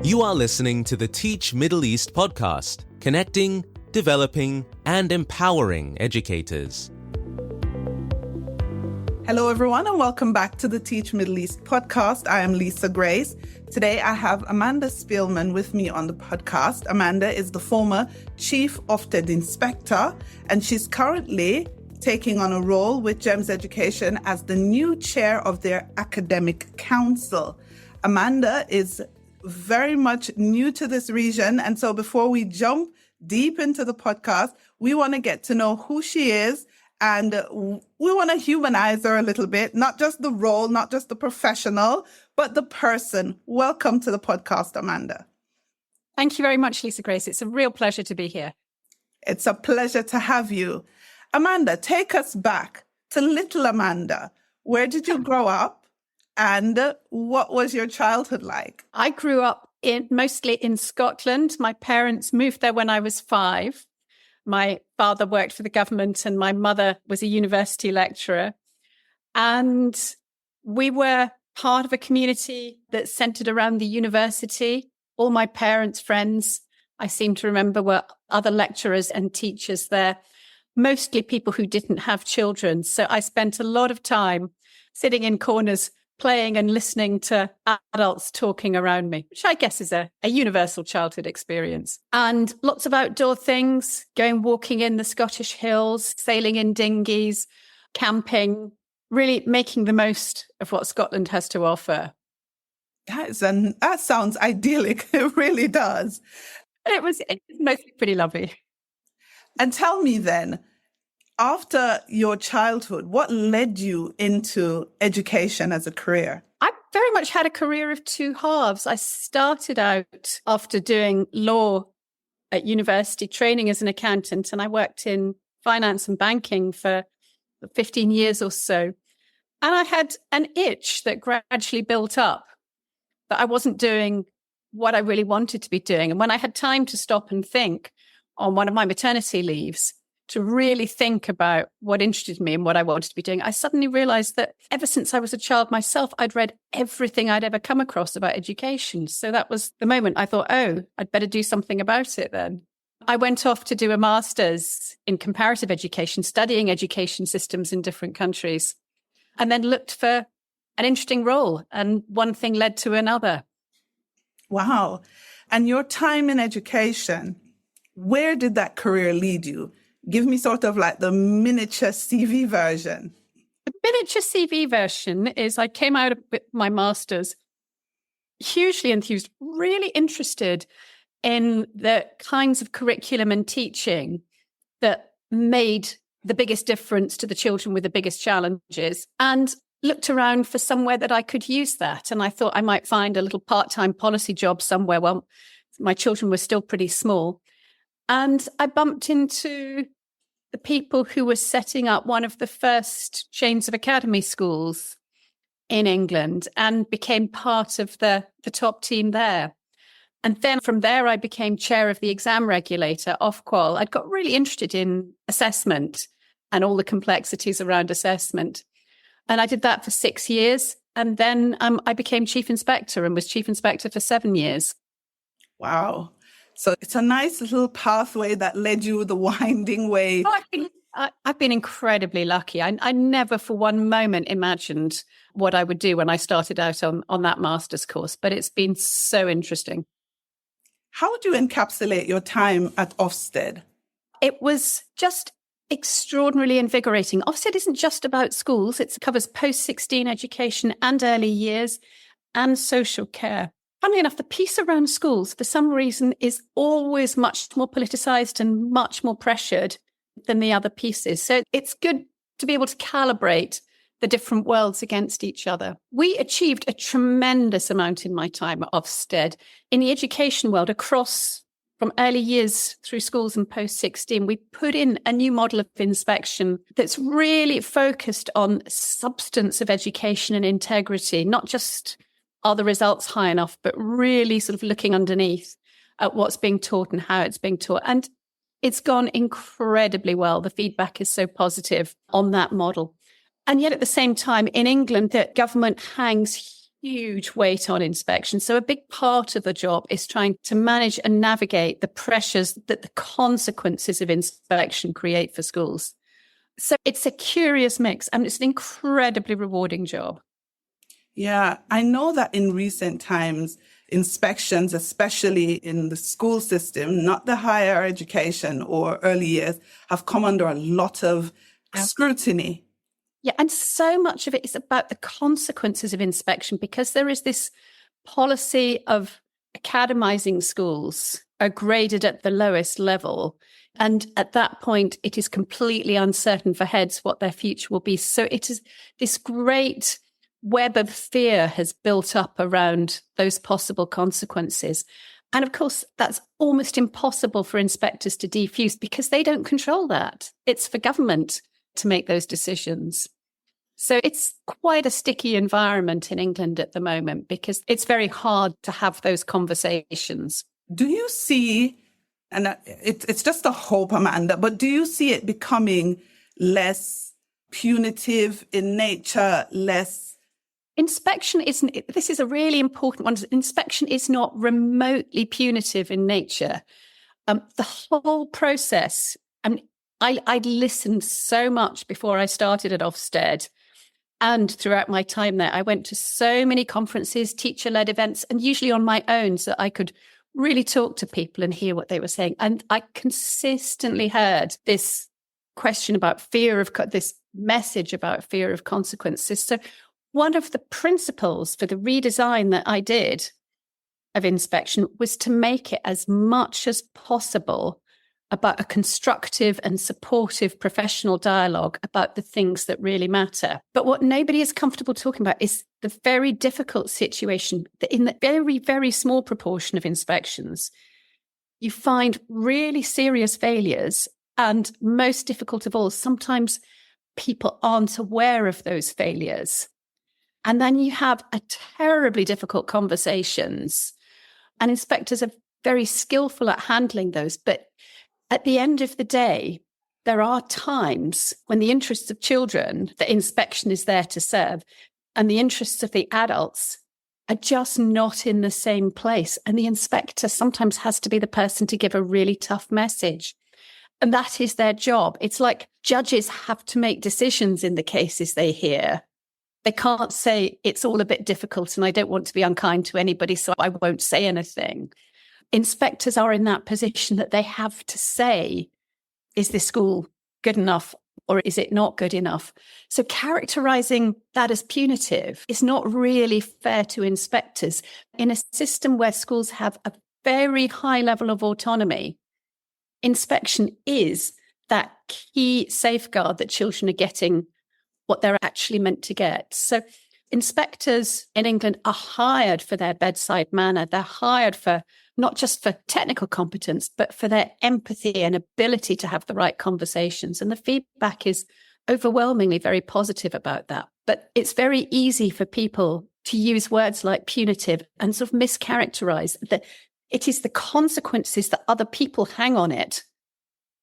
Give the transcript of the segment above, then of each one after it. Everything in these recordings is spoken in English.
You are listening to the Teach Middle East podcast, connecting, developing, and empowering educators. Hello, everyone, and welcome back to the Teach Middle East podcast. I am Lisa Grace. Today, I have Amanda Spielman with me on the podcast. Amanda is the former Chief Ofsted Inspector, and she's currently taking on a role with GEMS Education as the new chair of their academic council. Amanda is very much new to this region, and so before we jump deep into the podcast, we want to get to know who she is. And we want to humanize her a little bit, not just the role, not just the professional, but the person. Welcome to the podcast, Amanda. Thank you very much, Lisa Grace. It's a real pleasure to be here. It's a pleasure to have you. Amanda, take us back to little Amanda. Where did you grow up and what was your childhood like? I grew up mostly in Scotland. My parents moved there when I was 5. My father worked for the government and my mother was a university lecturer. And we were part of a community that centered around the university. All my parents' friends, I seem to remember, were other lecturers and teachers there, mostly people who didn't have children. So I spent a lot of time sitting in corners, playing and listening to adults talking around me, which I guess is a universal childhood experience. And lots of outdoor things, walking in the Scottish hills, sailing in dinghies, camping, really making the most of what Scotland has to offer. That sounds idyllic. It really does. It's mostly pretty lovely. And tell me then, after your childhood, what led you into education as a career? I very much had a career of two halves. I started out after doing law at university, training as an accountant, and I worked in finance and banking for 15 years or so. And I had an itch that gradually built up, that I wasn't doing what I really wanted to be doing. And when I had time to stop and think on one of my maternity leaves, to really think about what interested me and what I wanted to be doing, I suddenly realized that ever since I was a child myself, I'd read everything I'd ever come across about education. So that was the moment I thought, I'd better do something about it then. I went off to do a master's in comparative education, studying education systems in different countries, and then looked for an interesting role. And one thing led to another. Wow. And your time in education, where did that career lead you? Give me sort of like the miniature CV version. The miniature CV version is I came out of my master's hugely enthused, really interested in the kinds of curriculum and teaching that made the biggest difference to the children with the biggest challenges, and looked around for somewhere that I could use that. And I thought I might find a little part-time policy job somewhere. Well, my children were still pretty small. And I bumped into the people who were setting up one of the first chains of academy schools in England and became part of the top team there. And then from there, I became chair of the exam regulator, Ofqual. I'd got really interested in assessment and all the complexities around assessment. And I did that for 6 years. And then I became chief inspector and was chief inspector for 7 years. Wow. So it's a nice little pathway that led you the winding way. I've been incredibly lucky. I never for one moment imagined what I would do when I started out on that master's course, but it's been so interesting. How would you encapsulate your time at Ofsted? It was just extraordinarily invigorating. Ofsted isn't just about schools. It covers post-16 education and early years and social care. Funnily enough, the piece around schools, for some reason, is always much more politicized and much more pressured than the other pieces. So it's good to be able to calibrate the different worlds against each other. We achieved a tremendous amount in my time at Ofsted. In the education world, across from early years through schools and post-16, we put in a new model of inspection that's really focused on substance of education and integrity, not just are the results high enough, but really sort of looking underneath at what's being taught and how it's being taught. And it's gone incredibly well. The feedback is so positive on that model. And yet at the same time, in England, the government hangs huge weight on inspection. So a big part of the job is trying to manage and navigate the pressures that the consequences of inspection create for schools. So it's a curious mix, and it's an incredibly rewarding job. Yeah, I know that in recent times, inspections, especially in the school system, not the higher education or early years, have come under a lot of scrutiny. Yeah, and so much of it is about the consequences of inspection, because there is this policy of academizing schools are graded at the lowest level. And at that point, it is completely uncertain for heads what their future will be. So it is this great web of fear has built up around those possible consequences. And of course, that's almost impossible for inspectors to defuse because they don't control that. It's for government to make those decisions. So it's quite a sticky environment in England at the moment because it's very hard to have those conversations. Do you see, and it's just a hope, Amanda, but do you see it becoming less punitive in nature, less? Inspection isn't, this is a really important one. Inspection is not remotely punitive in nature. The whole process, I listened so much before I started at Ofsted. And throughout my time there, I went to so many conferences, teacher-led events, and usually on my own, so I could really talk to people and hear what they were saying. And I consistently heard this question about this message about fear of consequences. So one of the principles for the redesign that I did of inspection was to make it as much as possible about a constructive and supportive professional dialogue about the things that really matter. But what nobody is comfortable talking about is the very difficult situation that in the very, very small proportion of inspections, you find really serious failures. And most difficult of all, sometimes people aren't aware of those failures. And then you have a terribly difficult conversations. And inspectors are very skillful at handling those. But at the end of the day, there are times when the interests of children, the inspection is there to serve, and the interests of the adults are just not in the same place. And the inspector sometimes has to be the person to give a really tough message. And that is their job. It's like judges have to make decisions in the cases they hear. They can't say it's all a bit difficult and I don't want to be unkind to anybody, so I won't say anything. Inspectors are in that position that they have to say, is this school good enough or is it not good enough? So characterizing that as punitive is not really fair to inspectors. In a system where schools have a very high level of autonomy, inspection is that key safeguard that children are getting what they're actually meant to get. So inspectors in England are hired for their bedside manner. They're hired for not just for technical competence, but for their empathy and ability to have the right conversations. And the feedback is overwhelmingly very positive about that. But it's very easy for people to use words like punitive and sort of mischaracterize that it is the consequences that other people hang on it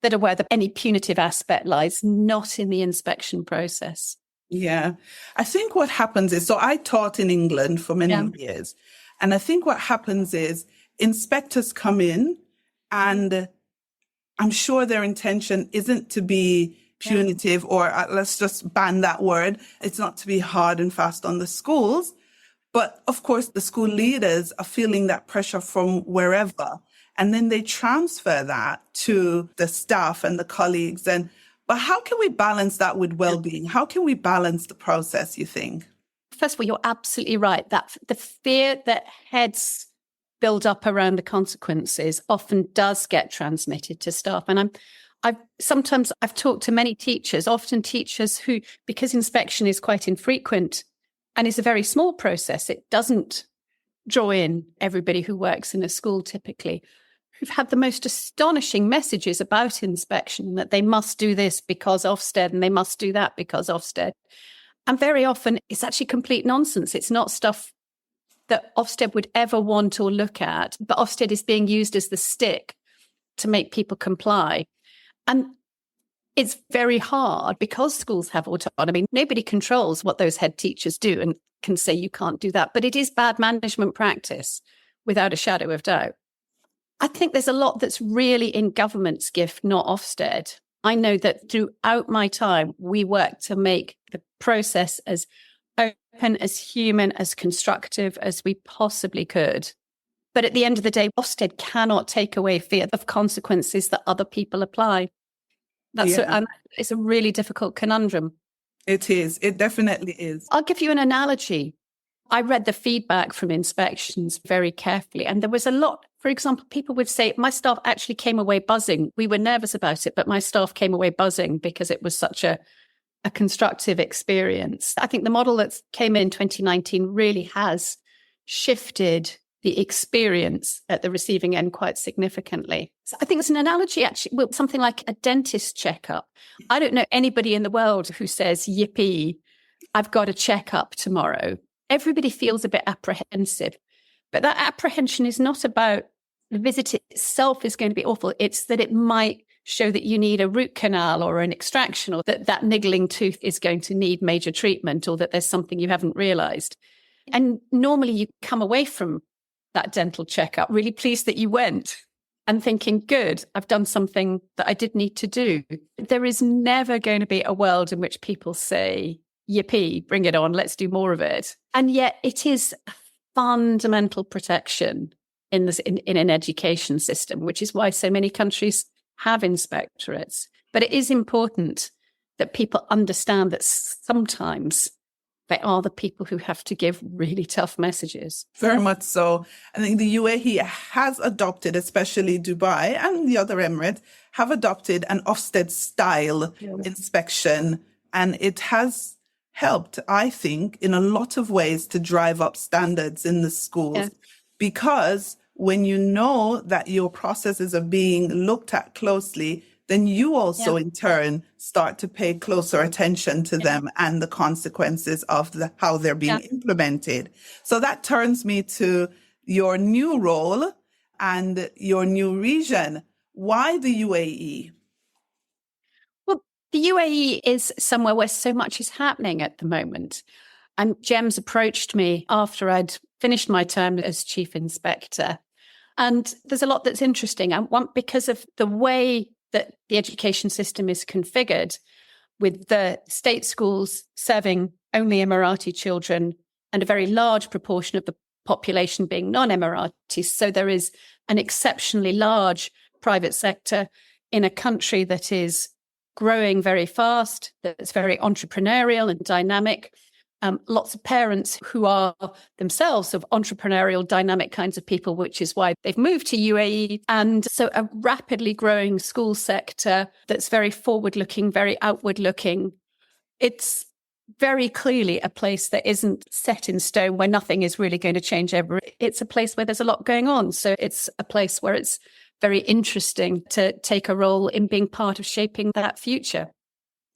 that are where any punitive aspect lies, not in the inspection process. Yeah. I think what happens is, so I taught in England for many years, and I think what happens is inspectors come in and I'm sure their intention isn't to be punitive or let's just ban that word. It's not to be hard and fast on the schools. But of course, the school leaders are feeling that pressure from wherever. And then they transfer that to the staff and the colleagues. But how can we balance that with well-being? How can we balance the process, you think? First of all, you're absolutely right. That the fear that heads build up around the consequences often does get transmitted to staff. And I've talked to many teachers, often teachers who, because inspection is quite infrequent and is a very small process, it doesn't draw in everybody who works in a school typically, who've had the most astonishing messages about inspection, that they must do this because Ofsted and they must do that because Ofsted. And very often it's actually complete nonsense. It's not stuff that Ofsted would ever want or look at, but Ofsted is being used as the stick to make people comply. And it's very hard because schools have autonomy. Nobody controls what those head teachers do and can say you can't do that. But it is bad management practice, without a shadow of doubt. I think there's a lot that's really in government's gift, not Ofsted. I know that throughout my time, we worked to make the process as open, as human, as constructive as we possibly could. But at the end of the day, Ofsted cannot take away fear of consequences that other people apply. It's a really difficult conundrum. It is. It definitely is. I'll give you an analogy. I read the feedback from inspections very carefully, and there was a lot. For example, people would say, my staff actually came away buzzing. We were nervous about it, but my staff came away buzzing because it was such a constructive experience. I think the model that came in 2019 really has shifted the experience at the receiving end quite significantly. So I think it's an analogy, actually, with something like a dentist checkup. I don't know anybody in the world who says, yippee, I've got a checkup tomorrow. Everybody feels a bit apprehensive. But that apprehension is not about the visit itself is going to be awful. It's that it might show that you need a root canal or an extraction, or that niggling tooth is going to need major treatment, or that there's something you haven't realized. And normally you come away from that dental checkup really pleased that you went and thinking, good, I've done something that I did need to do. There is never going to be a world in which people say, yippee, bring it on, let's do more of it. And yet it is a fundamental protection in an education system, which is why so many countries have inspectorates. But it is important that people understand that sometimes they are the people who have to give really tough messages. Very much so. I think the UAE has adopted, especially Dubai and the other Emirates, have adopted an Ofsted-style inspection. And it has helped, I think, in a lot of ways to drive up standards in the schools. Because when you know that your processes are being looked at closely, then you also in turn start to pay closer attention to them and the consequences of how they're being implemented. So that turns me to your new role and your new region. Why the UAE? Well, the UAE is somewhere where so much is happening at the moment. And GEMS approached me after I'd finished my term as chief inspector. And there's a lot that's interesting. I want, because of the way that the education system is configured, with the state schools serving only Emirati children and a very large proportion of the population being non-Emiratis. So there is an exceptionally large private sector in a country that is growing very fast, that's very entrepreneurial and dynamic. Lots of parents who are themselves sort of entrepreneurial, dynamic kinds of people, which is why they've moved to UAE. And so a rapidly growing school sector that's very forward-looking, very outward-looking. It's very clearly a place that isn't set in stone, where nothing is really going to change ever. It's a place where there's a lot going on. So it's a place where it's very interesting to take a role in being part of shaping that future.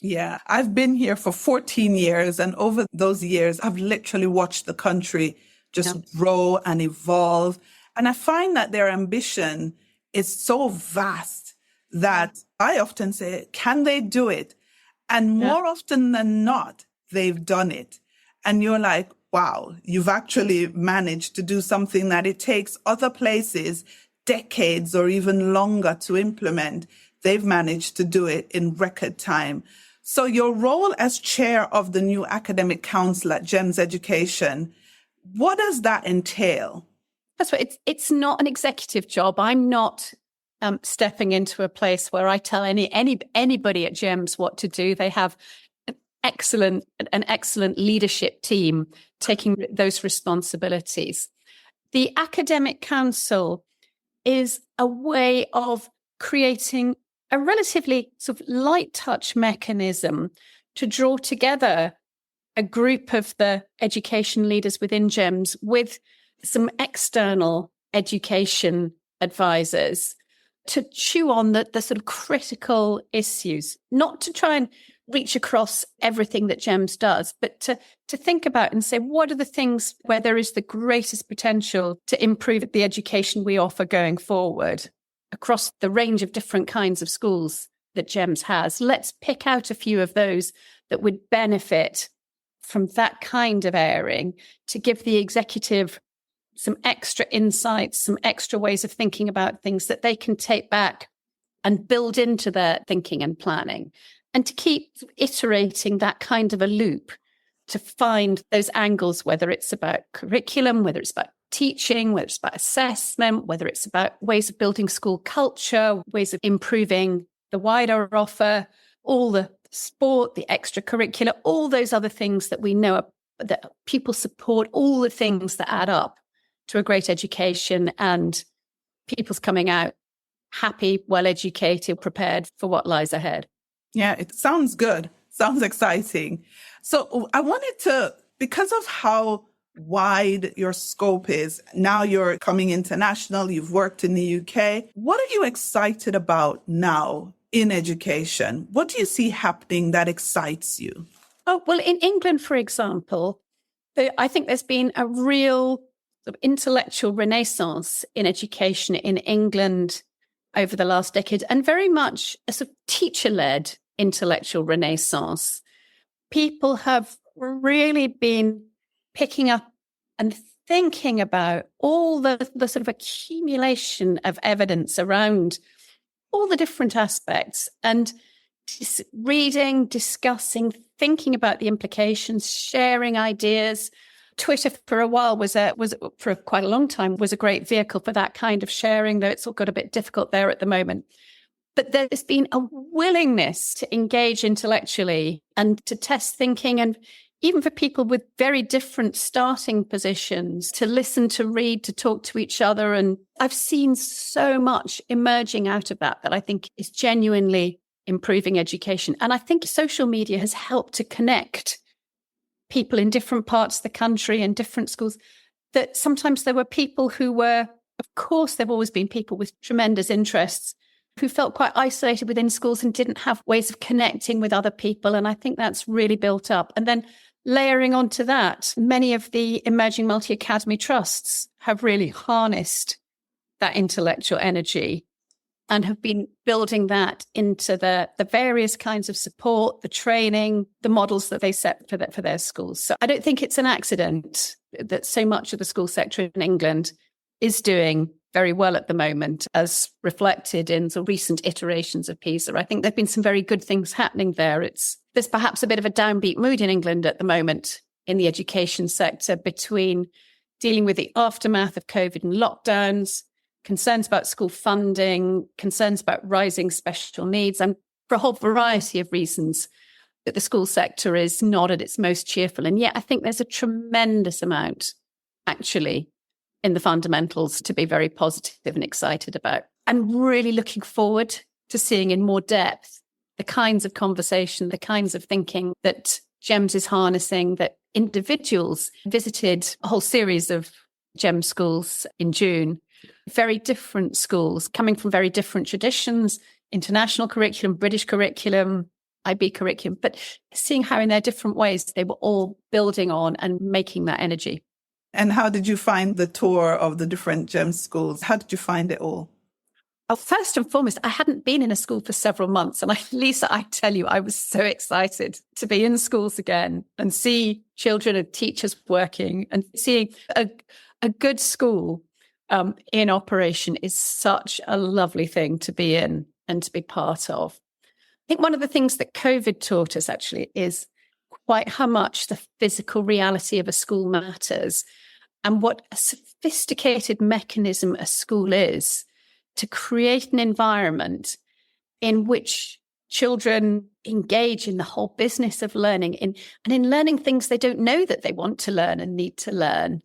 Yeah, I've been here for 14 years, and over those years, I've literally watched the country just grow and evolve. And I find that their ambition is so vast that I often say, can they do it? And more often than not, they've done it. And you're like, wow, you've actually managed to do something that it takes other places decades or even longer to implement. They've managed to do it in record time. So your role as chair of the new academic council at GEMS Education, what does that entail? That's right. It's not an executive job. I'm not stepping into a place where I tell anybody at GEMS what to do. They have an excellent leadership team taking those responsibilities. The academic council is a way of creating a relatively sort of light touch mechanism to draw together a group of the education leaders within GEMS with some external education advisors to chew on the sort of critical issues, not to try and reach across everything that GEMS does, but to think about and say, what are the things where there is the greatest potential to improve the education we offer going forward across the range of different kinds of schools that GEMS has. Let's pick out a few of those that would benefit from that kind of airing to give the executive some extra insights, some extra ways of thinking about things that they can take back and build into their thinking and planning, and to keep iterating that kind of a loop to find those angles, whether it's about curriculum, whether it's about teaching, whether it's about assessment, whether it's about ways of building school culture, ways of improving the wider offer, all the sport, the extracurricular, all those other things that we know that people support, all the things that add up to a great education and people's coming out happy, well-educated, prepared for what lies ahead. Yeah, it sounds good. Sounds exciting. So I wanted to, because of how wide your scope is, now you're coming international, you've worked in the UK. What are you excited about now in education? What do you see happening that excites you? Oh, well, in England, for example, I think there's been a real sort of intellectual renaissance in education in England over the last decade, and very much a sort of teacher-led intellectual renaissance. People have really been picking up and thinking about all the sort of accumulation of evidence around all the different aspects, and reading, discussing, thinking about the implications, sharing ideas. Twitter for a while was for quite a long time was a great vehicle for that kind of sharing, though it's all got a bit difficult there at the moment. But there's been a willingness to engage intellectually and to test thinking, and even for people with very different starting positions, to listen, to read, to talk to each other. And I've seen so much emerging out of that I think is genuinely improving education. And I think social media has helped to connect people in different parts of the country and different schools, that sometimes there were people who were, of course, there've always been people with tremendous interests who felt quite isolated within schools and didn't have ways of connecting with other people. And I think that's really built up. And then layering onto that, many of the emerging multi-academy trusts have really harnessed that intellectual energy and have been building that into the various kinds of support, the training, the models that they set for their schools. So I don't think it's an accident that so much of the school sector in England is doing very well at the moment, as reflected in the recent iterations of PISA. I think there have been some very good things happening there. There's perhaps a bit of a downbeat mood in England at the moment in the education sector, between dealing with the aftermath of COVID and lockdowns, concerns about school funding, concerns about rising special needs, and for a whole variety of reasons that the school sector is not at its most cheerful. And yet I think there's a tremendous amount, actually, in the fundamentals to be very positive and excited about. I'm really looking forward to seeing in more depth the kinds of conversation, the kinds of thinking that GEMS is harnessing, that individuals visited a whole series of GEMS schools in June. Very different schools coming from very different traditions, international curriculum, British curriculum, IB curriculum, but seeing how in their different ways they were all building on and making that energy. And how did you find the tour of the different GEMS schools? How did you find it all? Oh, first and foremost, I hadn't been in a school for several months. And Lisa, I tell you, I was so excited to be in schools again and see children and teachers working, and seeing a good school in operation is such a lovely thing to be in and to be part of. I think one of the things that COVID taught us actually is quite how much the physical reality of a school matters, and what a sophisticated mechanism a school is to create an environment in which children engage in the whole business of learning, and in learning things they don't know that they want to learn and need to learn,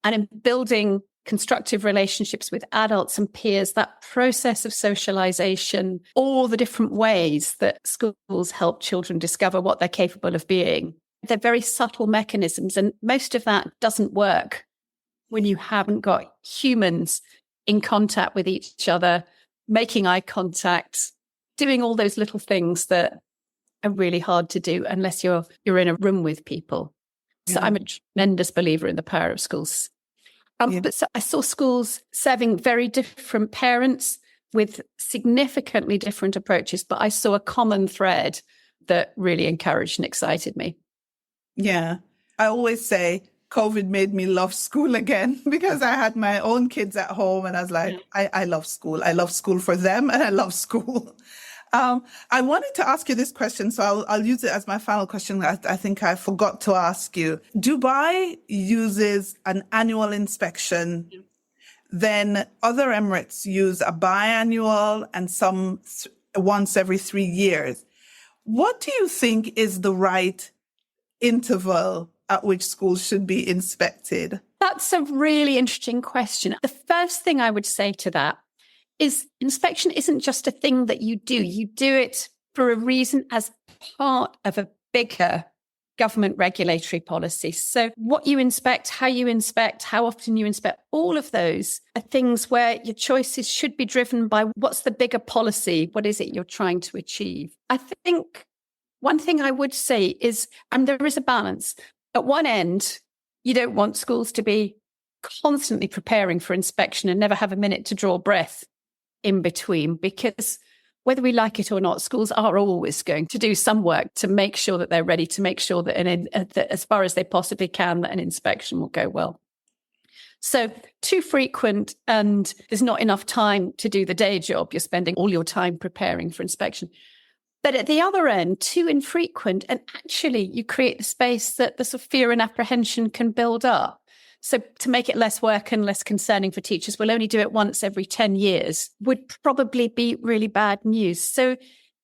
and in building constructive relationships with adults and peers, that process of socialization, all the different ways that schools help children discover what they're capable of being. They're very subtle mechanisms, and most of that doesn't work when you haven't got humans in contact with each other, making eye contact, doing all those little things that are really hard to do unless you're in a room with people. Yeah. So I'm a tremendous believer in the power of schools. But so I saw schools serving very different parents with significantly different approaches, but I saw a common thread that really encouraged and excited me. Yeah. I always say COVID made me love school again because I had my own kids at home and I was like, I love school. I love school for them and I love school. I wanted to ask you this question, so I'll use it as my final question. I think I forgot to ask you. Dubai uses an annual inspection. Then other Emirates use a biannual and some once every 3 years. What do you think is the right interval at which schools should be inspected? That's a really interesting question. The first thing I would say to that is inspection isn't just a thing that you do. You do it for a reason as part of a bigger government regulatory policy. So what you inspect, how often you inspect, all of those are things where your choices should be driven by what's the bigger policy? What is it you're trying to achieve? I think one thing I would say is, and there is a balance. At one end, you don't want schools to be constantly preparing for inspection and never have a minute to draw breath in between, because whether we like it or not, schools are always going to do some work to make sure that they're ready, to make sure that, that as far as they possibly can, that an inspection will go well. So too frequent and there's not enough time to do the day job. You're spending all your time preparing for inspection. But at the other end, too infrequent, and actually you create the space that the sort of fear and apprehension can build up. So to make it less work and less concerning for teachers, we'll only do it once every 10 years would probably be really bad news. So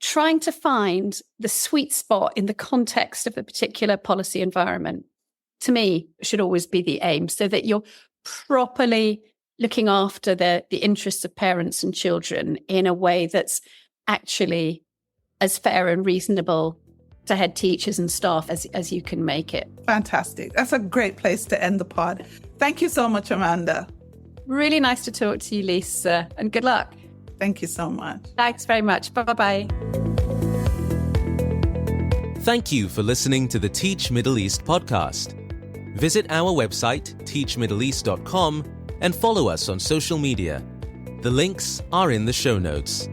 trying to find the sweet spot in the context of the particular policy environment, to me, should always be the aim, so that you're properly looking after the interests of parents and children in a way that's actually as fair and reasonable to head teachers and staff as you can make it. Fantastic. That's a great place to end the pod. Thank you so much, Amanda. Really nice to talk to you, Lisa, and good luck. Thank you so much. Thanks very much. Bye-bye. Thank you for listening to the Teach Middle East podcast. Visit our website, teachmiddleeast.com, and follow us on social media. The links are in the show notes.